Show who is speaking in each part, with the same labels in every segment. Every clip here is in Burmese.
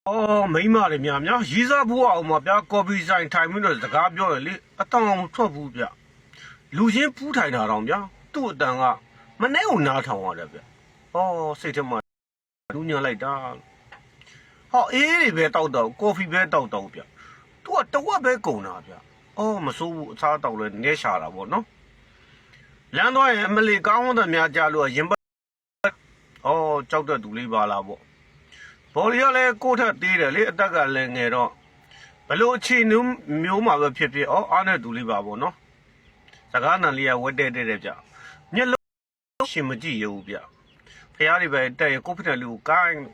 Speaker 1: 哦，没嘛的面面，一直不熬嘛，别高比山台面的自家表演哩，当错不别，路线不太那上边，多等啊，没那有哪场啊这边，哦，谁他妈，路年来的，好，里边倒，咖啡边倒边，多边够那边，哦，没收啥到了，你下了不喏，两段人没来刚我的面家路，人不，哦，找到独立吧了不。保利亚嘞，过头低了，你大概来挨着，不如去牛苗嘛不撇哦，俺那独立吧不喏，这个那里啊，我带着，你老什么机油边，平常里边带股票流干，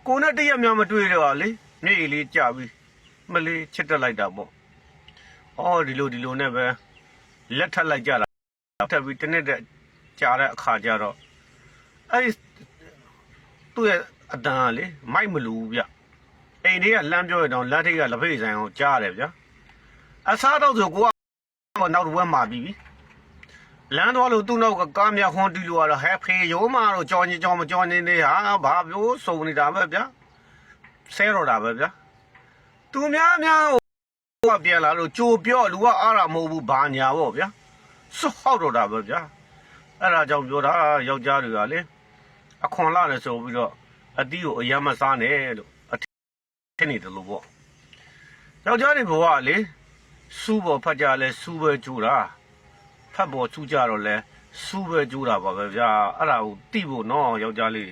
Speaker 1: 过那这些苗么对了嘞，你里价位，没哩吃得来的不？哦，ဒီလိုနဲ့ပဲလက်ထပ်လိုက်ကြတာထပ်ပြီးတနေ့တည်းကြာတဲ့အခါကျတော့အဲ့သူ့ရဲ့အတန်ကလေမိုက်မလူဗျအိမ်တွေကလမ်းပြောရတော့လက်ထိတ်ကလက်ဖိတ်ဆိုင်အောင်ကြားရတယ်ဗျအစားတော့ဆိုကိုကနောက်တစ်ဝက်မှာပြီးပြီလမ်းသွားလို့သူ့နောက်ကကားမြခွန်တီးလို့ရတော့ဟဲဖေရုံးမတော့ကြောင်ကြီးကြောင်မကြောင်နေနေဟာဘာပြောစုံနေတာပဲဗျဆဲတော့တာပဲဗျသူများကပြန်လာလို့ကြိုပြောလူကအားရမဟုတ်ဘူးဘာညာပေါ့ဗျာစောက်တော့တာပဲဗျာအဲ့ဒါကြောင့်ပြောတာယောက်ျားတွေကလေအခွန်လာတယ်ဆိုပြီးတော့အတီးကိုအယမ်းမစားနဲ့လို့အထင်နေတယ်လို့ပေါ့ယောက်ျားတွေဘဝလေစူးပေါ်ဖတ်ကြလဲစူးပဲကျူတာဖတ်ပေါ်ကျူကြတော့လဲစူးပဲကျူတာပါပဲဗျာအဲ့ဒါကိုတိဖို့နော်ယောက်ျားလေး